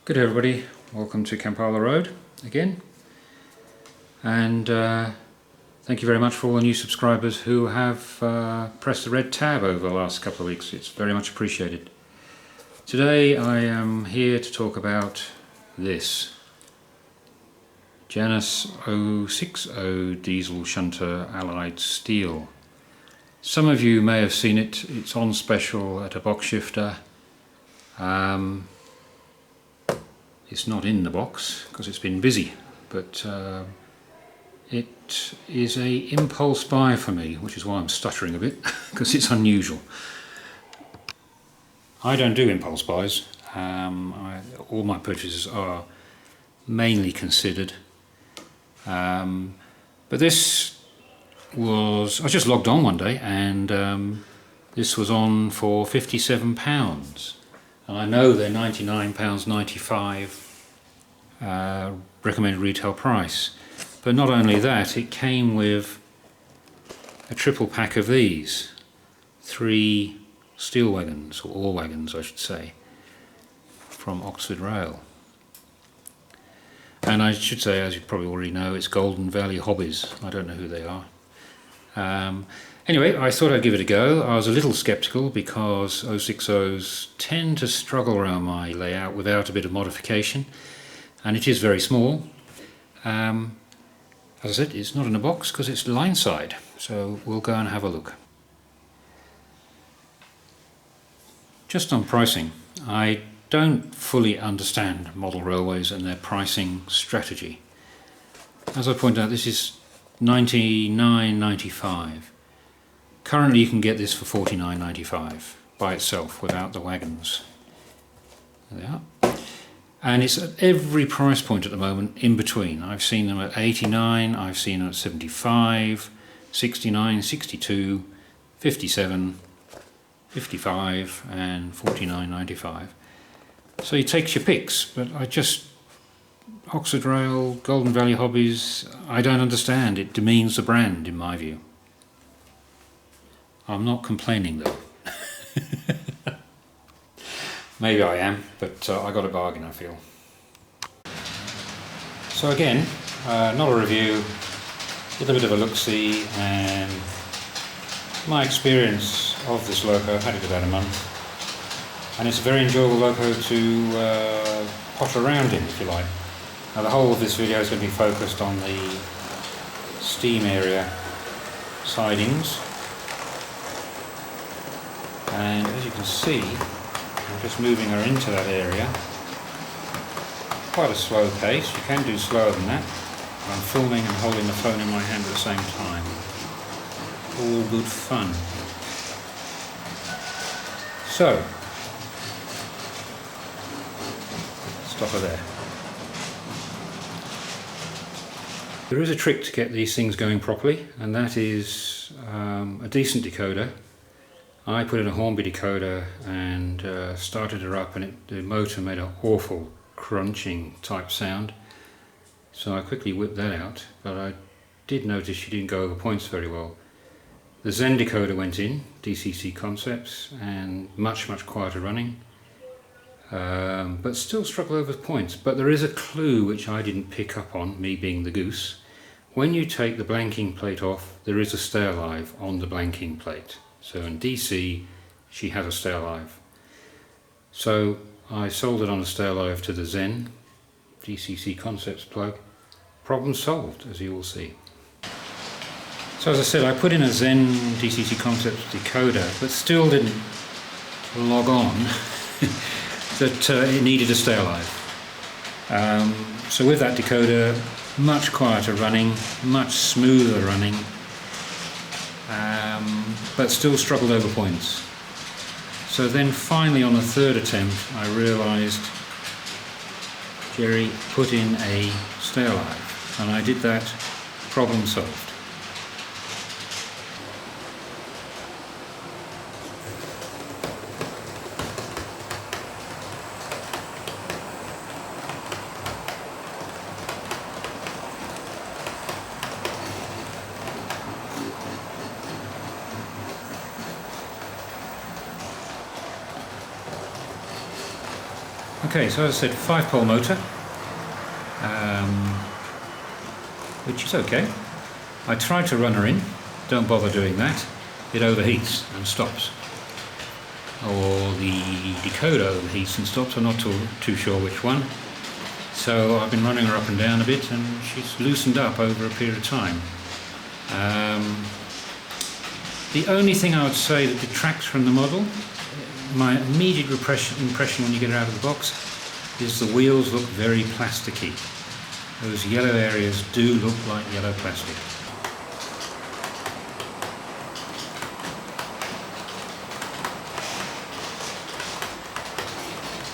Good day everybody, welcome to Kampala-Road again, and thank you very much for all the new subscribers who have pressed the red tab over the last couple of weeks. It's very much appreciated. Today I am here to talk about this Janus 060 diesel shunter allied steel. Some of you may have seen it, it's on special at a box shifter. It's not in the box because it's been busy, but it is a impulse buy for me, which is why I'm stuttering a bit because it's unusual. I don't do impulse buys. All my purchases are mainly considered, but this was, I just logged on one day and this was on for £57, and I know they're £99.95 recommended retail price. But not only that, it came with a triple pack of these, 3 steel wagons, or ore wagons I should say, from Oxford Rail. And I should say, as you probably already know, it's Golden Valley Hobbies. I don't know who they are. Anyway, I thought I'd give it a go. I was a little sceptical because 060s tend to struggle around my layout without a bit of modification, and it is very small. As I said, it's not in a box because it's line side, so we'll go and have a look. Just on pricing, I don't fully understand model railways and their pricing strategy. As I point out, this is £99.95. Currently you can get this for £49.95 by itself without the wagons. There they are. And it's at every price point at the moment in between. I've seen them at 89, I've seen them at 75, 69, 62, 57, 55 and £49.95. So you take your picks, but Oxford Rail, Golden Valley Hobbies, I don't understand. It demeans the brand in my view. I'm not complaining though. Maybe I am, but I got a bargain I feel. So again, not a review, with a bit of a look-see, and my experience of this loco. I've had it about a month, and it's a very enjoyable loco to potter around in, if you like. Now the whole of this video is going to be focused on the steam area sidings, and as you can see, I'm just moving her into that area. Quite a slow pace, you can do slower than that. I'm filming and holding the phone in my hand at the same time. All good fun. So, stop her there. There is a trick to get these things going properly, and that is a decent decoder. I put in a Hornby decoder and started her up, and the motor made an awful crunching type sound. So I quickly whipped that out, but I did notice she didn't go over points very well. The Zen decoder went in, DCC Concepts, and much quieter running, but still struggled over points. But there is a clue which I didn't pick up on, me being the goose. When you take the blanking plate off, there is a stay alive on the blanking plate. So in DC, she has a stay alive. So I soldered on a stay alive to the Zen DCC Concepts plug. Problem solved, as you will see. So as I said, I put in a Zen DCC Concepts decoder, but still didn't log on that it needed a stay alive. So with that decoder, much quieter running, much smoother running, but still struggled over points. So then finally on the third attempt I realised Jerry put in a stay alive, and I did that, problem solved. Okay, so as I said, 5-pole motor, which is okay. I tried to run her in, don't bother doing that, it overheats and stops. Or the decoder overheats and stops, I'm not too sure which one. So I've been running her up and down a bit and she's loosened up over a period of time. The only thing I would say that detracts from the model, my immediate impression when you get her out of the box, is the wheels look very plasticky. Those yellow areas do look like yellow plastic.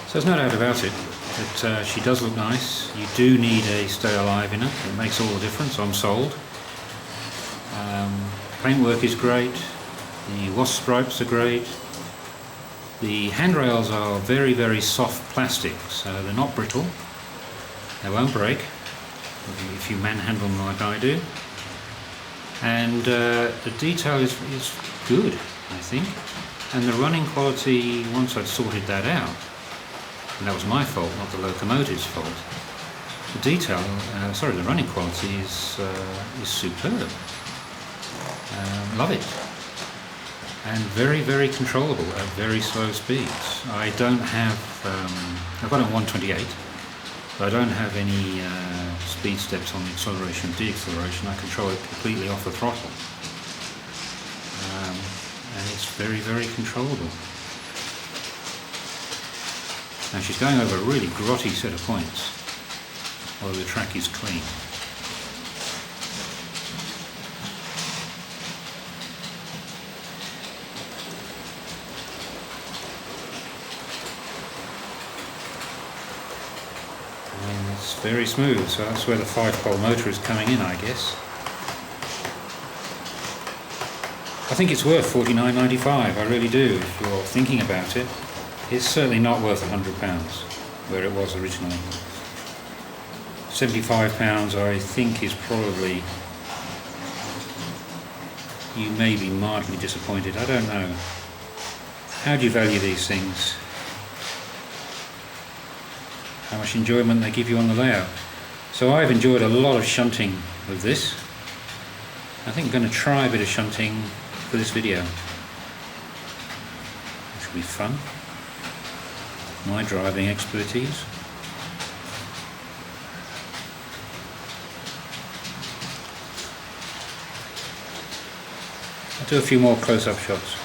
So there's no doubt about it that she does look nice. You do need a stay alive in her, it makes all the difference, I'm sold. Paintwork is great, the wash stripes are great. The handrails are very, very soft plastic, so they're not brittle, they won't break if you manhandle them like I do. And the detail is good, I think, and the running quality, once I'd sorted that out, and that was my fault, not the locomotive's fault, the running quality is superb. Love it. And very, very controllable at very slow speeds. I don't have, I've got it on 128, but I don't have any speed steps on the acceleration and deacceleration. I control it completely off the throttle. And it's very, very controllable. Now she's going over a really grotty set of points, although the track is clean. It's very smooth, so that's where the 5-pole motor is coming in, I guess. I think it's worth $49.95, I really do, if you're thinking about it. It's certainly not worth £100, where it was originally. £75 I think is probably... You may be mildly disappointed, I don't know. How do you value these things? How much enjoyment they give you on the layout. So I've enjoyed a lot of shunting with this. I think I'm going to try a bit of shunting for this video. Which will be fun. My driving expertise. I'll do a few more close-up shots.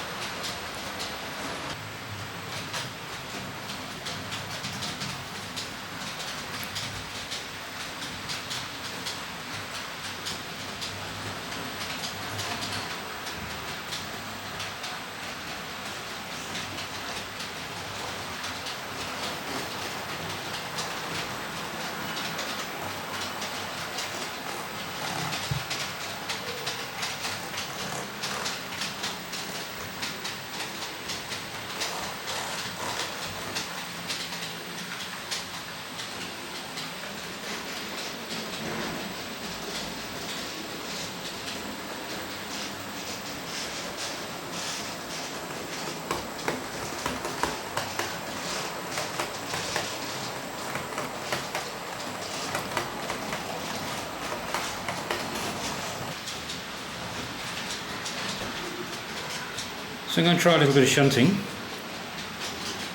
So I'm going to try a little bit of shunting.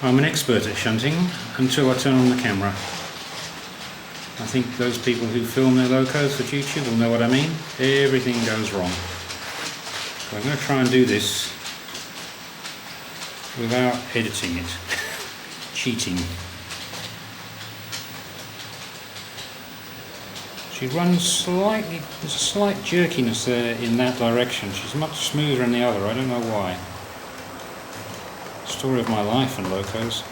I'm an expert at shunting until I turn on the camera. I think those people who film their locos for YouTube will know what I mean. Everything goes wrong. So I'm going to try and do this without editing it. Cheating. She runs slightly, there's a slight jerkiness there in that direction. She's much smoother in the other, I don't know why. Story of my life and locos.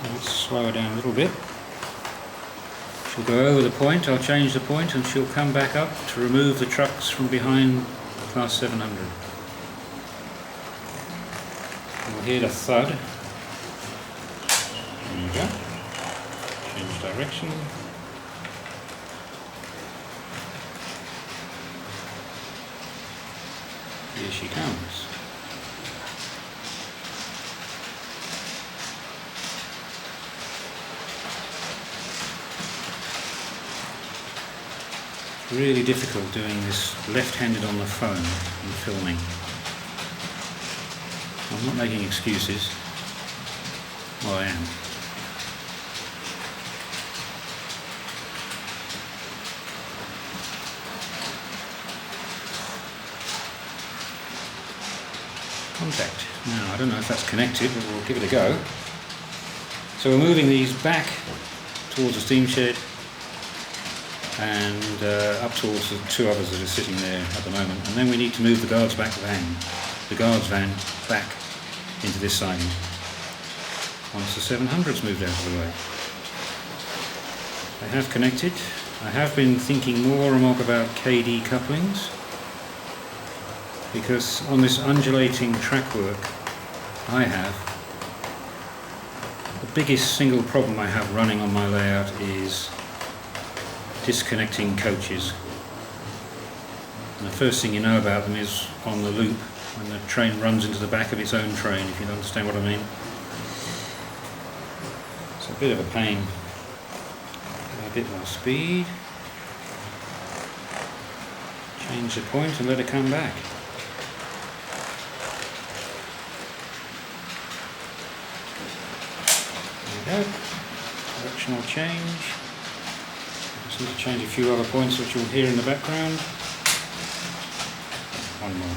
Let's slow her down a little bit. She'll go over the point, I'll change the point and she'll come back up to remove the trucks from behind class 700. We'll hear the thud. There you go. Change direction. Here she comes. really difficult doing this left-handed on the phone and filming. I'm not making excuses. Well, I am. Contact. Now, I don't know if that's connected, but we'll give it a go. So we're moving these back towards the steam shed and up towards the two others that are sitting there at the moment, and then we need to move the guards van back into this siding once the 700's moved out of the way. They have connected. I have been thinking more and more about KD couplings, because on this undulating track work I have, the biggest single problem I have running on my layout is disconnecting coaches. And the first thing you know about them is on the loop, when the train runs into the back of its own train, if you understand what I mean. It's a bit of a pain. A bit more speed. Change the point and let it come back. There we go. Directional change. Just need to change a few other points which you'll hear in the background. One more.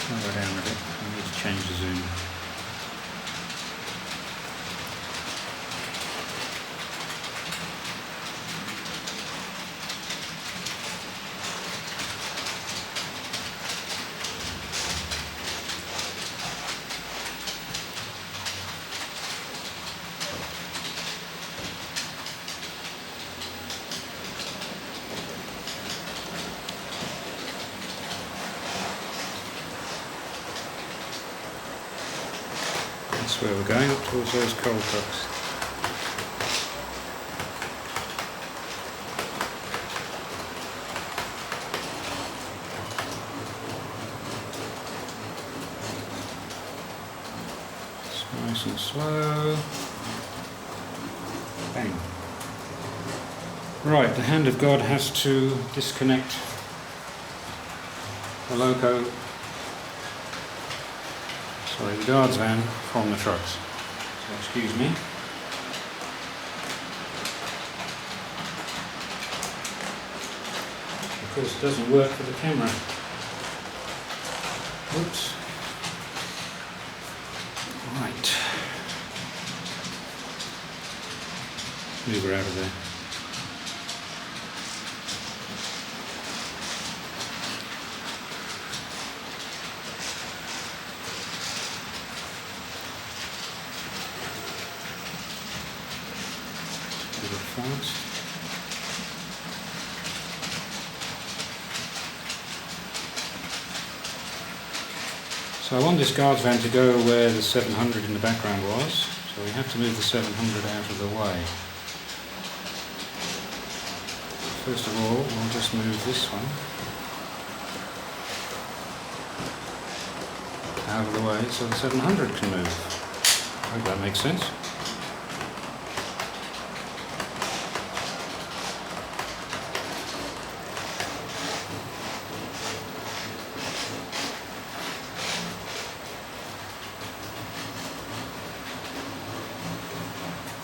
Slow it down a bit. I need to change the zoom. That's where we're going, up towards those coal trucks. It's nice and slow. Bang. Right, the hand of God has to disconnect the loco, the guards van from the trucks. So excuse me. Of course it doesn't work for the camera. Oops. Right. Move her out of there. Fast. So I want this guards van to go where the 700 in the background was, so we have to move the 700 out of the way. First of all, we'll just move this one out of the way so the 700 can move. I hope that makes sense.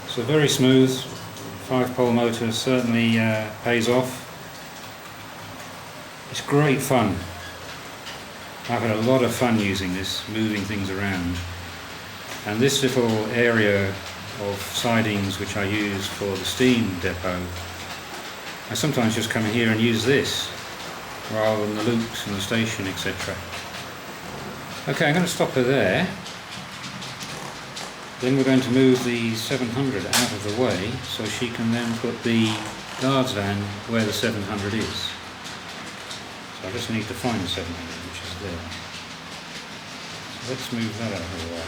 So very smooth, 5-pole motor certainly pays off. It's great fun. I've had a lot of fun using this, moving things around. And this little area of sidings which I use for the steam depot, I sometimes just come here and use this rather than the loops and the station, etc. Okay, I'm going to stop her there. Then we're going to move the 700 out of the way so she can then put the guards van where the 700 is. So I just need to find the 700, which is there. So let's move that out of the way.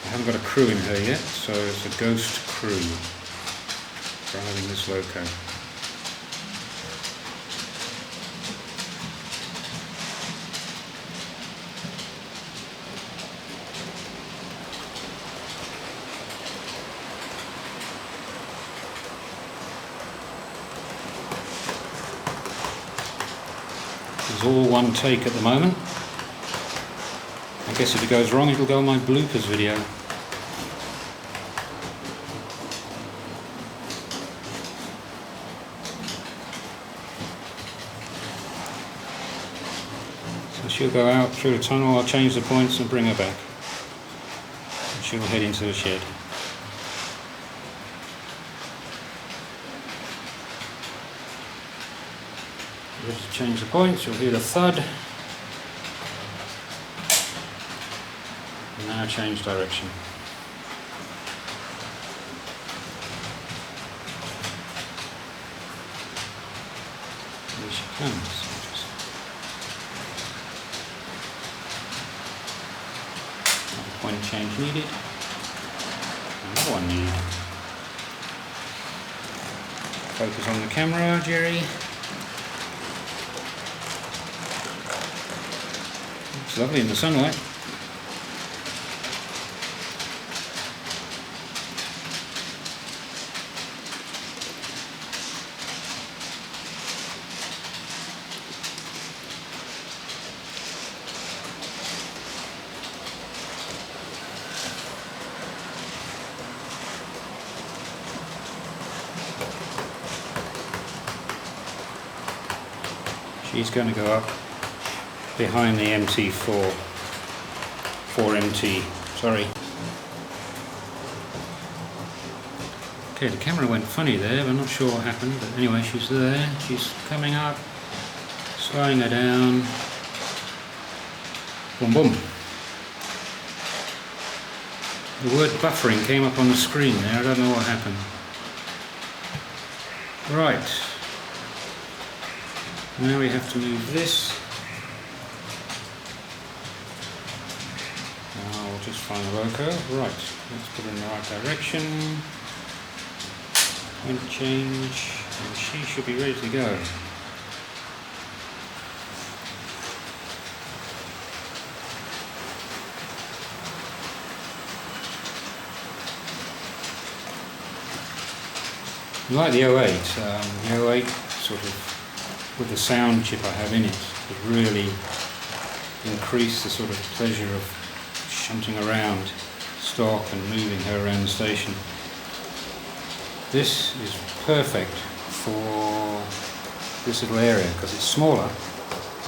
I haven't got a crew in her yet, so it's a ghost crew driving this loco. is all one take at the moment. I guess if it goes wrong it'll go on my bloopers video. So she'll go out through the tunnel, I'll change the points and bring her back. And she'll head into the shed. Just change the points, you'll hear the thud. And now change direction. Here she comes. Another point change needed. Another one needed. Focus on the camera, Jerry. It's lovely in the sunlight. She's going to go up behind the MT4, 4MT, sorry. Okay, the camera went funny there, I'm not sure what happened, but anyway, she's there, she's coming up, slowing her down, boom boom. The word buffering came up on the screen there, I don't know what happened. Right, now we have to move this. Just find the loco. Right, let's put it in the right direction. Point change, and she should be ready to go. Like the 08, the 08 sort of, with the sound chip I have in it, it really increased the sort of pleasure of shunting around stock and moving her around the station. This is perfect for this little area because it's smaller,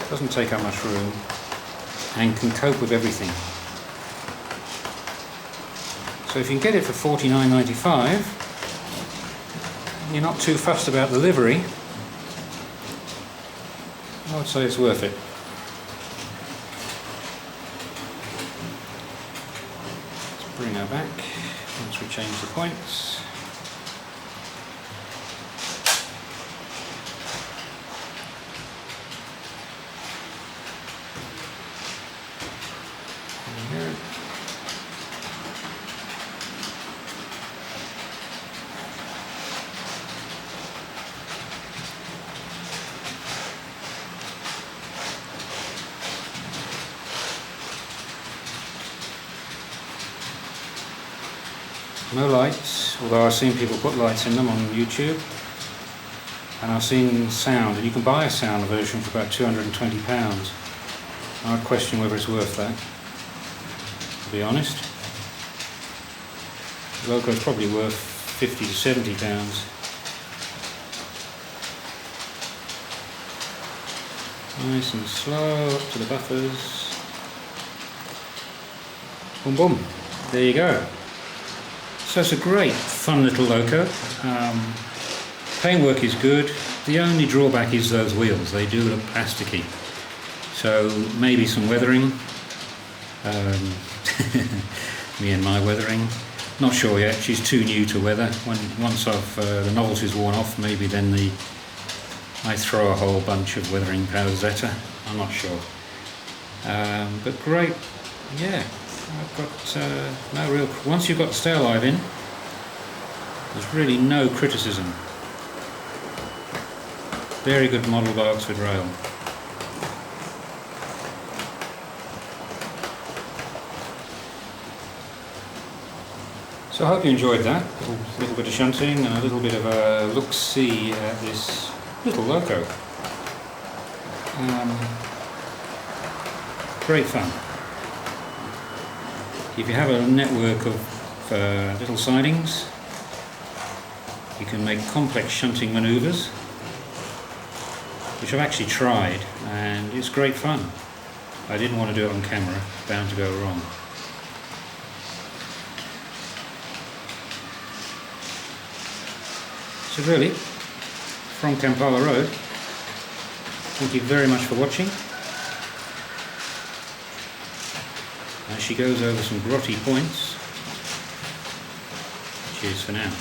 doesn't take up much room and can cope with everything. So if you can get it for $49.95, you're not too fussed about the livery, I would say it's worth it. Bring her back once we change the points. There we go. No lights, although I've seen people put lights in them on YouTube, and I've seen sound, and you can buy a sound version for about £220. I'd question whether it's worth that, to be honest. The loco is probably worth £50 to £70. Nice and slow up to the buffers. Boom boom, there you go. So it's a great fun little loco. Paintwork is good. The only drawback is those wheels. They do look plasticky. So maybe some weathering. Me and my weathering. Not sure yet. She's too new to weather. Once the novelty's worn off, maybe then I throw a whole bunch of weathering powders at her. I'm not sure. But great. Yeah. I've got no real. Once you've got the stay alive in, there's really no criticism. Very good model by Oxford Rail. So I hope you enjoyed that. A little bit of shunting and a little bit of a look-see at this little loco. Great fun. If you have a network of little sidings, you can make complex shunting manoeuvres, which I've actually tried, and it's great fun. I didn't want to do it on camera, bound to go wrong. So really, from Kampala-Road, thank you very much for watching. As she goes over some grotty points, cheers for now.